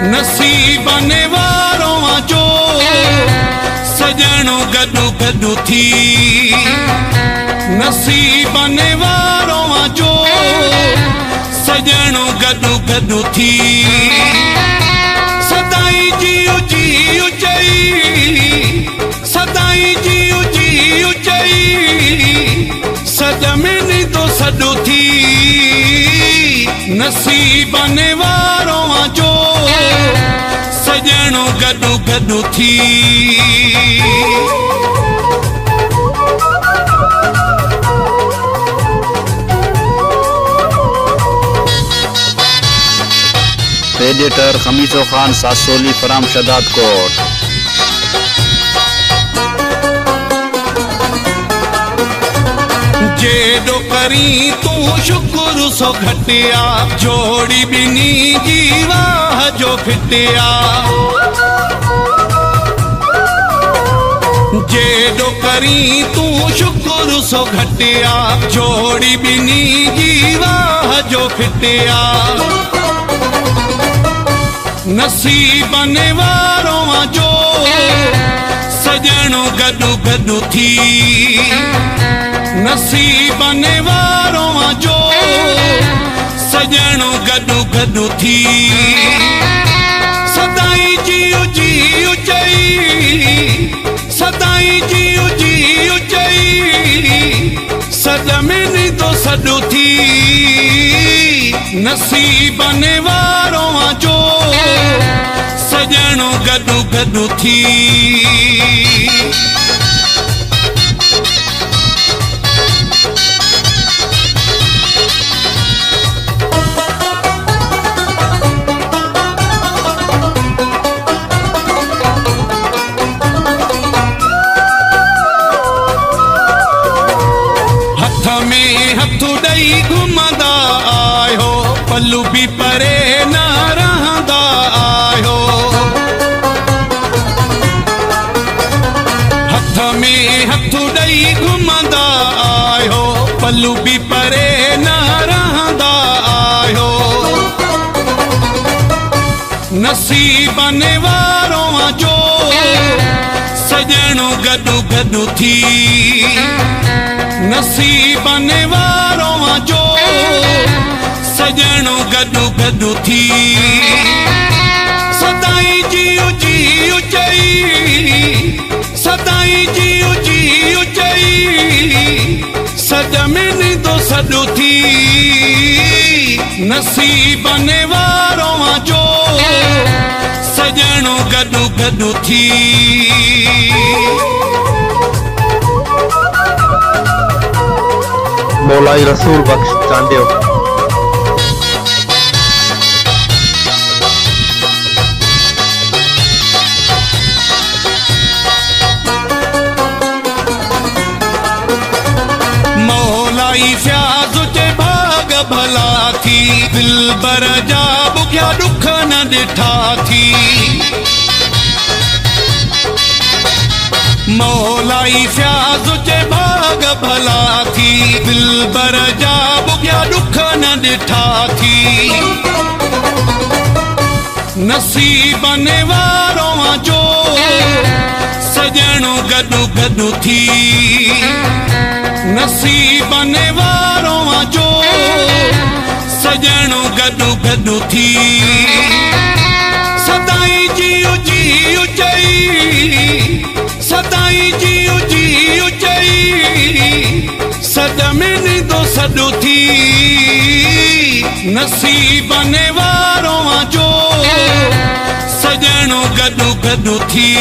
नसीबने वारों जो सजणो गडू गडू थी। नसीबने वारों जो सजणो गडू गडू थी। सदाई जीउ जीउ चई, सदाई जीउ जीउ चई, सज में नींदो सॾो थी। नसीबने वारों जो सजणो गडू गडू थी। एडिटर खमीसो खान सासोली फराम शदाद कोट। जेडो करी तू शुक्र सो घटिया, जोड़ी बिनी जीवा जो फिटिया। जेडो करी तू शुक्र सो घटिया, जोड़ी बिनी जीवा जो फिटिया। नसीबने वारों जो सजणो गडू गडू थी। नसीबने वारों जो सजणो गडू गडू थी। सदाई जीउ जीउ चई, सदाई जीउ जीउ चई, सज में नींदो सॾो थी। नसीबने वारों जो सजणो गडू गडू थी। हथ में हथ ॾई घुमंदा आयो, पल्लू भी परे न रहंदा आयो। हथ में हथ ॾई घुमंदा आयो, पल्लू भी परे न रहंदा आयो। नसीबने वारों जो सजणो गडू गडू थी। नसीबने वारों जो सजणो गडू गडू थी। सदाई जीउ जीउ चई, सदाई जीउ जीउ चई, सज में नींदो सॾो थी। नसीबने वारों जो सजणो गडू गडू थी। मौलाई रसूल बख्श चांडियो। मौलाई फ्याज चे भाग भला थी, दिल बर जा बुख्या दुख न ॾिठा थी। मौलाई फ्याज चे भाग भला थी, दिल बर जा बुख्या दुख न ॾिठा थी। नसीबने वारों जो सजणो गडू गडू थी। नसीबने वारों जो सजणो गडू गडू थी। सदाई जीउ जीउ चई, सदाई जीउ जीउ चई, सज में नींदो सॾो थी। नसीबने वारों जो सजणो गडू गडू थी।